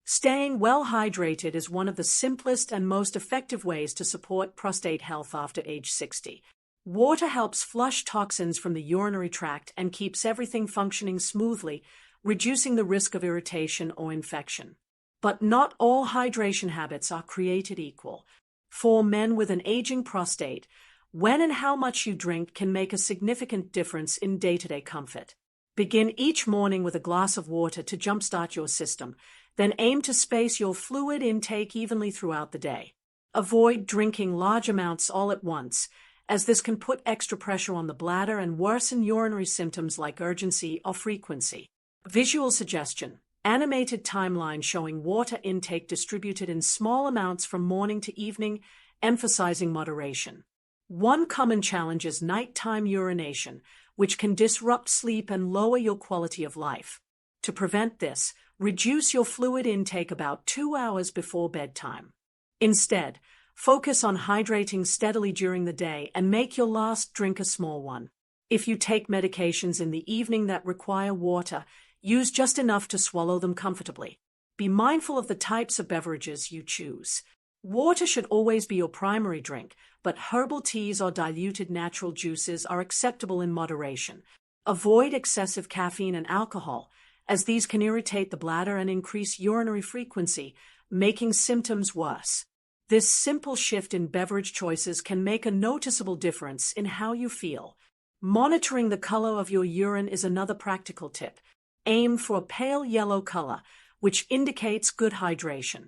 Staying well hydrated is one of the simplest and most effective ways to support prostate health after age 60. Water helps flush toxins from the urinary tract and keeps everything functioning smoothly, reducing the risk of irritation or infection. But not all hydration habits are created equal. For men with an aging prostate, when and how much you drink can make a significant difference in day-to-day comfort. Begin each morning with a glass of water to jumpstart your system, then aim to space your fluid intake evenly throughout the day. Avoid drinking large amounts all at once, as this can put extra pressure on the bladder and worsen urinary symptoms like urgency or frequency. Visual suggestion: animated timeline showing water intake distributed in small amounts from morning to evening, emphasizing moderation. One common challenge is nighttime urination, which can disrupt sleep and lower your quality of life. To prevent this, reduce your fluid intake about 2 hours before bedtime. Instead, focus on hydrating steadily during the day and make your last drink a small one. If you take medications in the evening that require water, use just enough to swallow them comfortably. Be mindful of the types of beverages you choose. Water should always be your primary drink, but herbal teas or diluted natural juices are acceptable in moderation. Avoid excessive caffeine and alcohol, as these can irritate the bladder and increase urinary frequency, making symptoms worse. This simple shift in beverage choices can make a noticeable difference in how you feel. Monitoring the color of your urine is another practical tip. Aim for a pale yellow color, which indicates good hydration.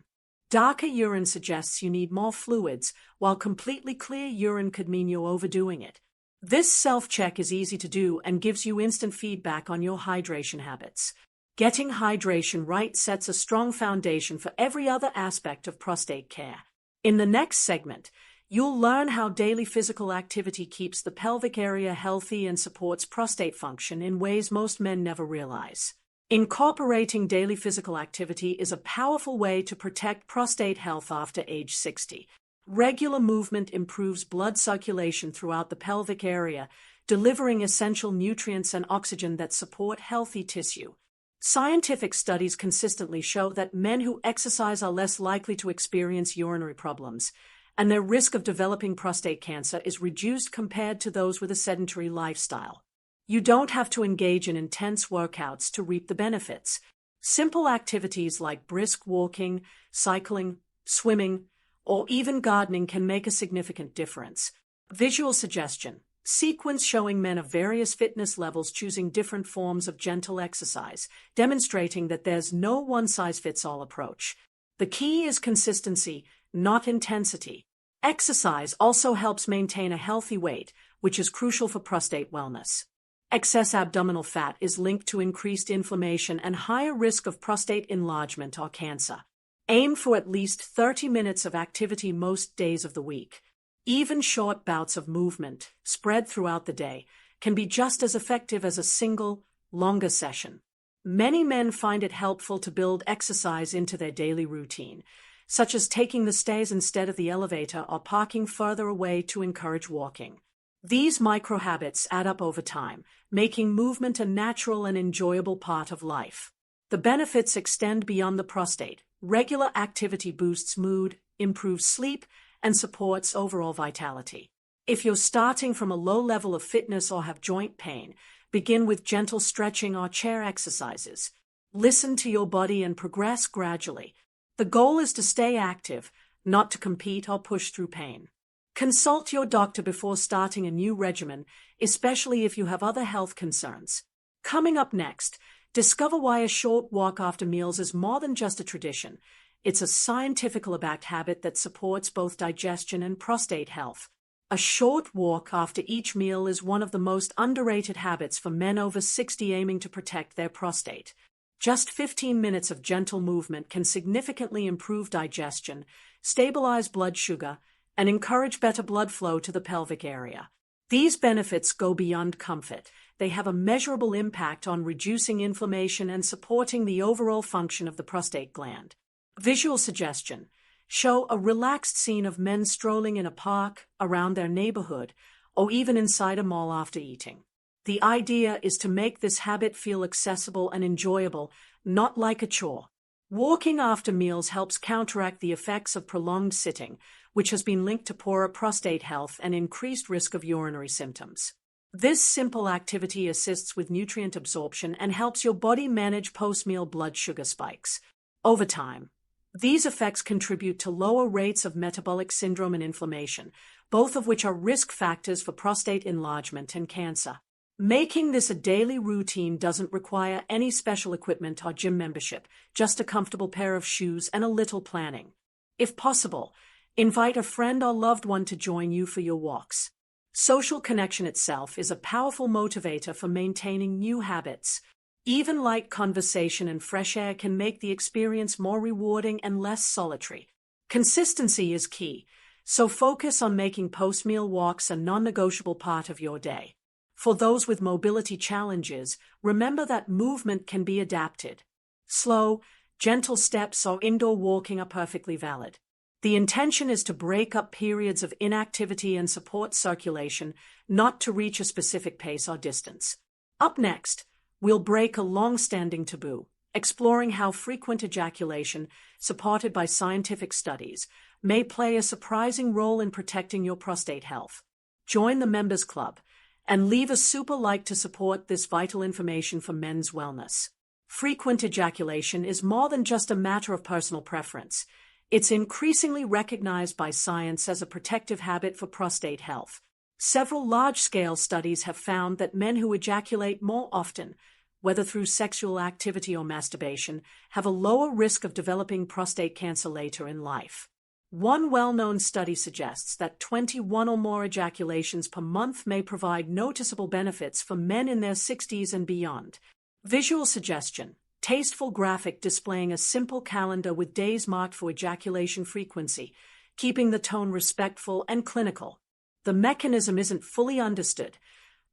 Darker urine suggests you need more fluids, while completely clear urine could mean you're overdoing it. This self-check is easy to do and gives you instant feedback on your hydration habits. Getting hydration right sets a strong foundation for every other aspect of prostate care. In the next segment, you'll learn how daily physical activity keeps the pelvic area healthy and supports prostate function in ways most men never realize. Incorporating daily physical activity is a powerful way to protect prostate health after age 60. Regular movement improves blood circulation throughout the pelvic area, delivering essential nutrients and oxygen that support healthy tissue. Scientific studies consistently show that men who exercise are less likely to experience urinary problems, and their risk of developing prostate cancer is reduced compared to those with a sedentary lifestyle. You don't have to engage in intense workouts to reap the benefits. Simple activities like brisk walking, cycling, swimming, or even gardening can make a significant difference. Visual suggestion: sequence showing men of various fitness levels choosing different forms of gentle exercise, demonstrating that there's no one-size-fits-all approach. The key is consistency, not intensity. Exercise also helps maintain a healthy weight, which is crucial for prostate wellness. Excess abdominal fat is linked to increased inflammation and higher risk of prostate enlargement or cancer. Aim for at least 30 minutes of activity most days of the week. Even short bouts of movement, spread throughout the day, can be just as effective as a single, longer session. Many men find it helpful to build exercise into their daily routine, such as taking the stairs instead of the elevator or parking further away to encourage walking. These micro-habits add up over time, making movement a natural and enjoyable part of life. The benefits extend beyond the prostate. Regular activity boosts mood, improves sleep, and supports overall vitality. If you're starting from a low level of fitness or have joint pain, begin with gentle stretching or chair exercises. Listen to your body and progress gradually. The goal is to stay active, not to compete or push through pain. Consult your doctor before starting a new regimen, especially if you have other health concerns. Coming up next, discover why a short walk after meals is more than just a tradition. It's a scientifically backed habit that supports both digestion and prostate health. A short walk after each meal is one of the most underrated habits for men over 60 aiming to protect their prostate. Just 15 minutes of gentle movement can significantly improve digestion, stabilize blood sugar, and encourage better blood flow to the pelvic area. These benefits go beyond comfort. They have a measurable impact on reducing inflammation and supporting the overall function of the prostate gland. Visual suggestion: show a relaxed scene of men strolling in a park, around their neighborhood, or even inside a mall after eating. The idea is to make this habit feel accessible and enjoyable, not like a chore. Walking after meals helps counteract the effects of prolonged sitting, which has been linked to poorer prostate health and increased risk of urinary symptoms. This simple activity assists with nutrient absorption and helps your body manage post-meal blood sugar spikes. Over time, these effects contribute to lower rates of metabolic syndrome and inflammation, both of which are risk factors for prostate enlargement and cancer. Making this a daily routine doesn't require any special equipment or gym membership, just a comfortable pair of shoes and a little planning. If possible, invite a friend or loved one to join you for your walks. Social connection itself is a powerful motivator for maintaining new habits. Even light conversation and fresh air can make the experience more rewarding and less solitary. Consistency is key, so focus on making post-meal walks a non-negotiable part of your day. For those with mobility challenges, remember that movement can be adapted. Slow, gentle steps or indoor walking are perfectly valid. The intention is to break up periods of inactivity and support circulation, not to reach a specific pace or distance. Up next, we'll break a long-standing taboo, exploring how frequent ejaculation, supported by scientific studies, may play a surprising role in protecting your prostate health. Join the Members Club and leave a super like to support this vital information for men's wellness. Frequent ejaculation is more than just a matter of personal preference. It's increasingly recognized by science as a protective habit for prostate health. Several large-scale studies have found that men who ejaculate more often, whether through sexual activity or masturbation, have a lower risk of developing prostate cancer later in life. One well-known study suggests that 21 or more ejaculations per month may provide noticeable benefits for men in their 60s and beyond. Visual suggestion. Tasteful graphic displaying a simple calendar with days marked for ejaculation frequency, keeping the tone respectful and clinical. The mechanism isn't fully understood,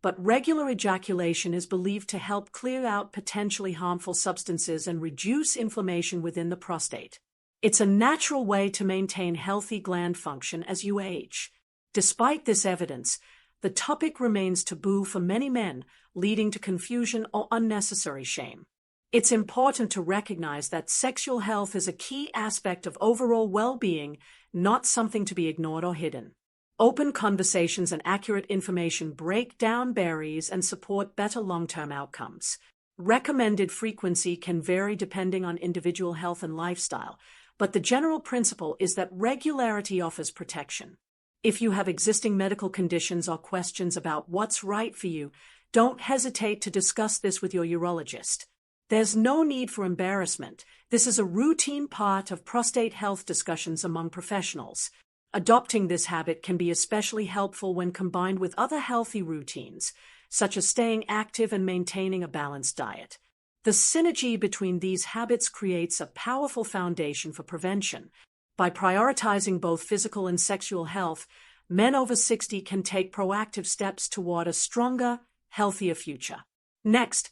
but regular ejaculation is believed to help clear out potentially harmful substances and reduce inflammation within the prostate. It's a natural way to maintain healthy gland function as you age. Despite this evidence, the topic remains taboo for many men, leading to confusion or unnecessary shame. It's important to recognize that sexual health is a key aspect of overall well-being, not something to be ignored or hidden. Open conversations and accurate information break down barriers and support better long-term outcomes. Recommended frequency can vary depending on individual health and lifestyle, but the general principle is that regularity offers protection. If you have existing medical conditions or questions about what's right for you, don't hesitate to discuss this with your urologist. There's no need for embarrassment. This is a routine part of prostate health discussions among professionals. Adopting this habit can be especially helpful when combined with other healthy routines, such as staying active and maintaining a balanced diet. The synergy between these habits creates a powerful foundation for prevention. By prioritizing both physical and sexual health, men over 60 can take proactive steps toward a stronger, healthier future. Next,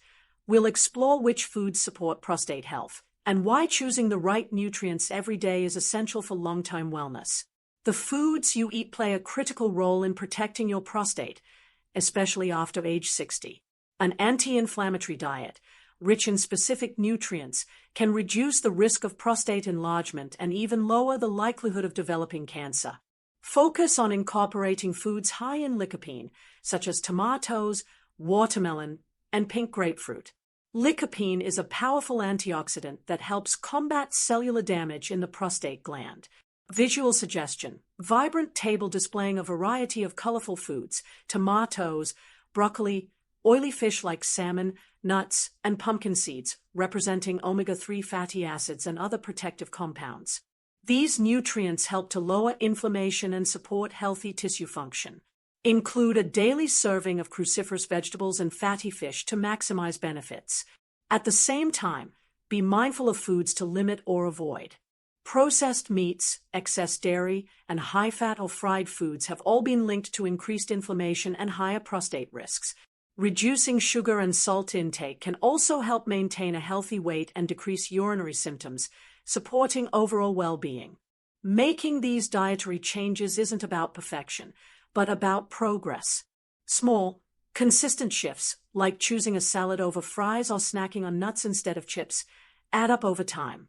we'll explore which foods support prostate health and why choosing the right nutrients every day is essential for long-term wellness. The foods you eat play a critical role in protecting your prostate, especially after age 60. An anti-inflammatory diet, rich in specific nutrients, can reduce the risk of prostate enlargement and even lower the likelihood of developing cancer. Focus on incorporating foods high in lycopene, such as tomatoes, watermelon, and pink grapefruit. Lycopene is a powerful antioxidant that helps combat cellular damage in the prostate gland. Visual suggestion. Vibrant table displaying a variety of colorful foods, tomatoes, broccoli, oily fish like salmon, nuts, and pumpkin seeds, representing omega-3 fatty acids and other protective compounds. These nutrients help to lower inflammation and support healthy tissue function. Include a daily serving of cruciferous vegetables and fatty fish to maximize benefits. At the same time, be mindful of foods to limit or avoid. Processed meats, excess dairy, and high-fat or fried foods have all been linked to increased inflammation and higher prostate risks. Reducing sugar and salt intake can also help maintain a healthy weight and decrease urinary symptoms, supporting overall well-being. Making these dietary changes isn't about perfection, but about progress. Small, consistent shifts, like choosing a salad over fries or snacking on nuts instead of chips, add up over time.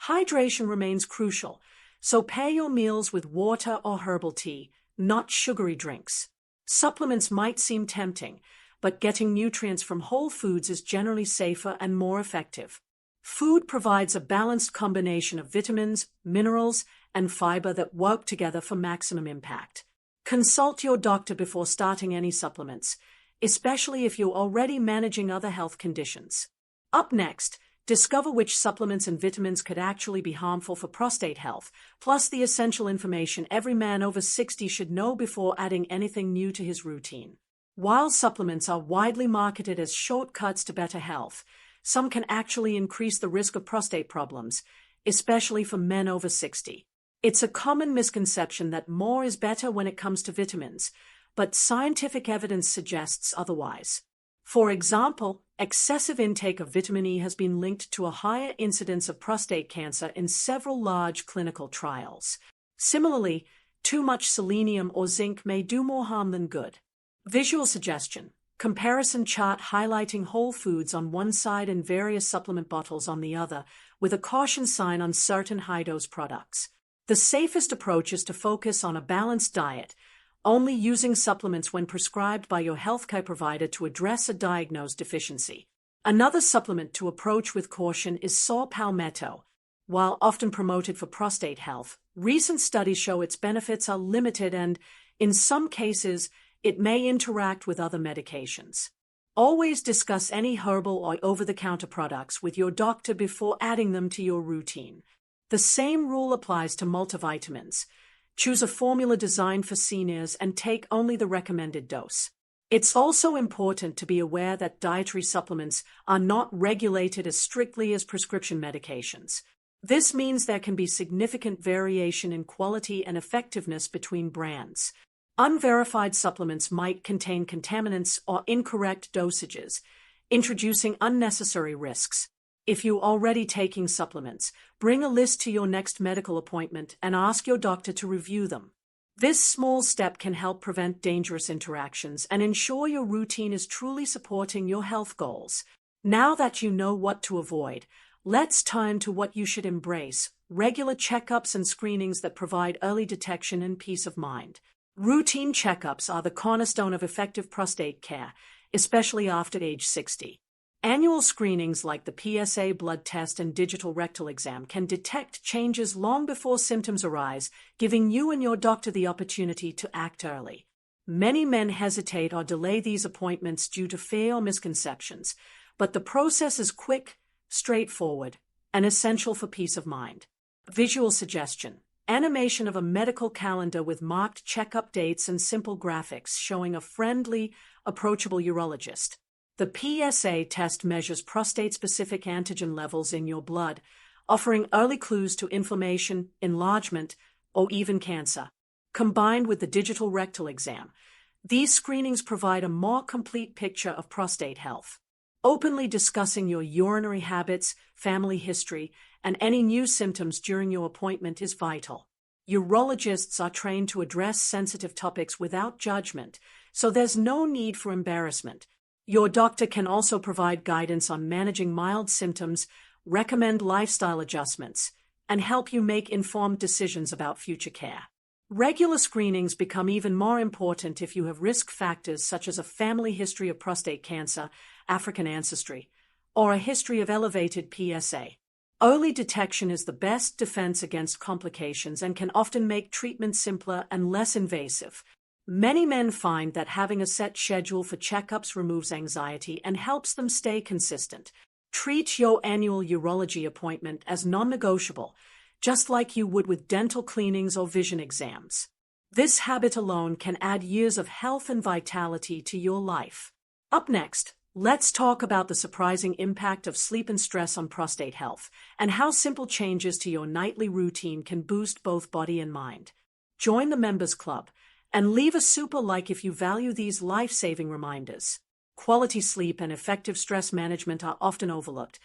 Hydration remains crucial, so pair your meals with water or herbal tea, not sugary drinks. Supplements might seem tempting, but getting nutrients from whole foods is generally safer and more effective. Food provides a balanced combination of vitamins, minerals, and fiber that work together for maximum impact. Consult your doctor before starting any supplements, especially if you're already managing other health conditions. Up next, discover which supplements and vitamins could actually be harmful for prostate health, plus the essential information every man over 60 should know before adding anything new to his routine. While supplements are widely marketed as shortcuts to better health, some can actually increase the risk of prostate problems, especially for men over 60. It's a common misconception that more is better when it comes to vitamins, but scientific evidence suggests otherwise. For example, excessive intake of vitamin E has been linked to a higher incidence of prostate cancer in several large clinical trials. Similarly, too much selenium or zinc may do more harm than good. Visual suggestion: comparison chart highlighting whole foods on one side and various supplement bottles on the other, with a caution sign on certain high-dose products. The safest approach is to focus on a balanced diet, only using supplements when prescribed by your healthcare provider to address a diagnosed deficiency. Another supplement to approach with caution is saw palmetto. While often promoted for prostate health, recent studies show its benefits are limited and, in some cases, it may interact with other medications. Always discuss any herbal or over-the-counter products with your doctor before adding them to your routine. The same rule applies to multivitamins. Choose a formula designed for seniors and take only the recommended dose. It's also important to be aware that dietary supplements are not regulated as strictly as prescription medications. This means there can be significant variation in quality and effectiveness between brands. Unverified supplements might contain contaminants or incorrect dosages, introducing unnecessary risks. If you're already taking supplements, bring a list to your next medical appointment and ask your doctor to review them. This small step can help prevent dangerous interactions and ensure your routine is truly supporting your health goals. Now that you know what to avoid, let's turn to what you should embrace: regular checkups and screenings that provide early detection and peace of mind. Routine checkups are the cornerstone of effective prostate care, especially after age 60. Annual screenings like the PSA blood test and digital rectal exam can detect changes long before symptoms arise, giving you and your doctor the opportunity to act early. Many men hesitate or delay these appointments due to fear or misconceptions, but the process is quick, straightforward, and essential for peace of mind. Visual suggestion: animation of a medical calendar with marked checkup dates and simple graphics showing a friendly, approachable urologist. The PSA test measures prostate-specific antigen levels in your blood, offering early clues to inflammation, enlargement, or even cancer. Combined with the digital rectal exam, these screenings provide a more complete picture of prostate health. Openly discussing your urinary habits, family history, and any new symptoms during your appointment is vital. Urologists are trained to address sensitive topics without judgment, so there's no need for embarrassment. Your doctor can also provide guidance on managing mild symptoms, recommend lifestyle adjustments, and help you make informed decisions about future care. Regular screenings become even more important if you have risk factors such as a family history of prostate cancer, African ancestry, or a history of elevated PSA. Early detection is the best defense against complications and can often make treatment simpler and less invasive. Many men find that having a set schedule for checkups removes anxiety and helps them stay consistent. Treat your annual urology appointment as non-negotiable, just like you would with dental cleanings or vision exams. This habit alone can add years of health and vitality to your life. Up next, let's talk about the surprising impact of sleep and stress on prostate health, and how simple changes to your nightly routine can boost both body and mind. Join the Members Club, and leave a super like if you value these life-saving reminders. Quality sleep and effective stress management are often overlooked,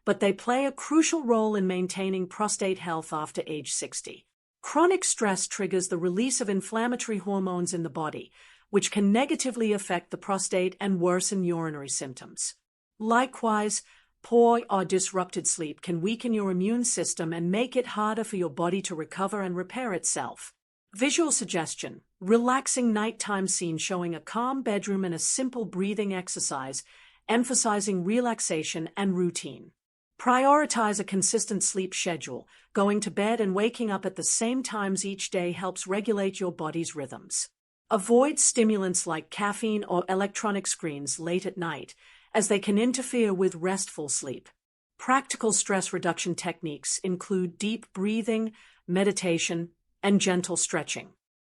but they play a crucial role in maintaining prostate health after age 60. Chronic stress triggers the release of inflammatory hormones in the body, which can negatively affect the prostate and worsen urinary symptoms. Likewise, Poor or disrupted sleep can weaken your immune system and make it harder for your body to recover and repair itself. Visual suggestion: relaxing nighttime scene showing a calm bedroom and a simple breathing exercise, emphasizing relaxation and routine. Prioritize a consistent sleep schedule. Going to bed and waking up at the same times each day helps regulate your body's rhythms. Avoid stimulants like caffeine or electronic screens late at night, as they can interfere with restful sleep. Practical stress reduction techniques include deep breathing, meditation, and gentle stretching.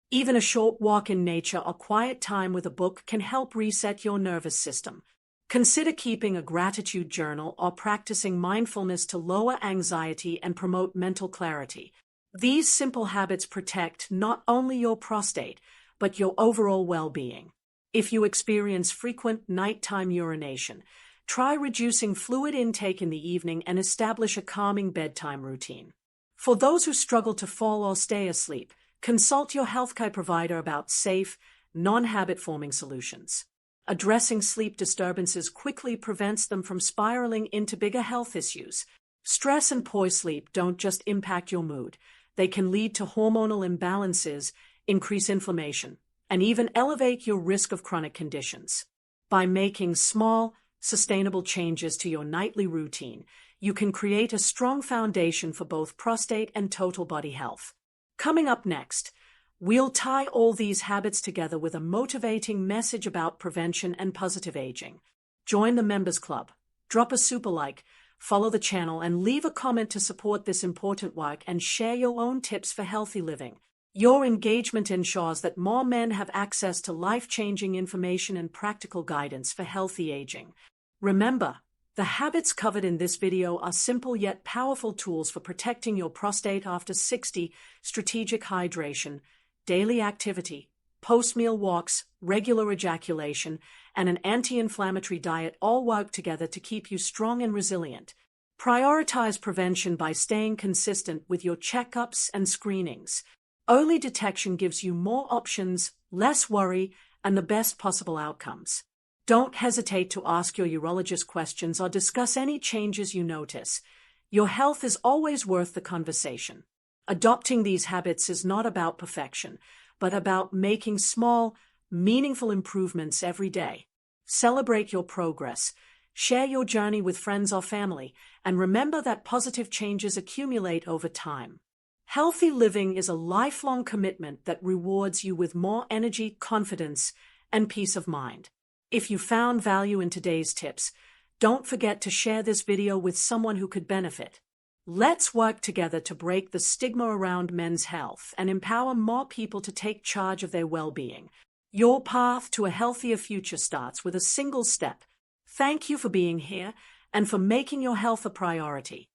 Even a short walk in nature or quiet time with a book can help reset your nervous system. Consider keeping a gratitude journal or practicing mindfulness to lower anxiety and promote mental clarity. These simple habits protect not only your prostate, but your overall well-being. If you experience frequent nighttime urination, try reducing fluid intake in the evening and establish a calming bedtime routine. For those who struggle to fall or stay asleep, consult your healthcare provider about safe, non-habit-forming solutions. Addressing sleep disturbances quickly prevents them from spiraling into bigger health issues. Stress and poor sleep don't just impact your mood. They can lead to hormonal imbalances, increase inflammation, and even elevate your risk of chronic conditions. By making small, sustainable changes to your nightly routine, you can create a strong foundation for both prostate and total body health. Coming up next, we'll tie all these habits together with a motivating message about prevention and positive aging. Join the Members Club, drop a super like, follow the channel, and leave a comment to support this important work and share your own tips for healthy living. Your engagement ensures that more men have access to life-changing information and practical guidance for healthy aging. Remember, the habits covered in this video are simple yet powerful tools for protecting your prostate after 60: strategic hydration, daily activity, post-meal walks, regular ejaculation, and an anti-inflammatory diet all work together to keep you strong and resilient. Prioritize prevention by staying consistent with your checkups and screenings. Early detection gives you more options, less worry, and the best possible outcomes. Don't hesitate to ask your urologist questions or discuss any changes you notice. Your health is always worth the conversation. Adopting these habits is not about perfection, but about making small, meaningful improvements every day. Celebrate your progress, share your journey with friends or family, and remember that positive changes accumulate over time. Healthy living is a lifelong commitment that rewards you with more energy, confidence, and peace of mind. If you found value in today's tips, don't forget to share this video with someone who could benefit. Let's work together to break the stigma around men's health and empower more people to take charge of their well-being. Your path to a healthier future starts with a single step. Thank you for being here and for making your health a priority.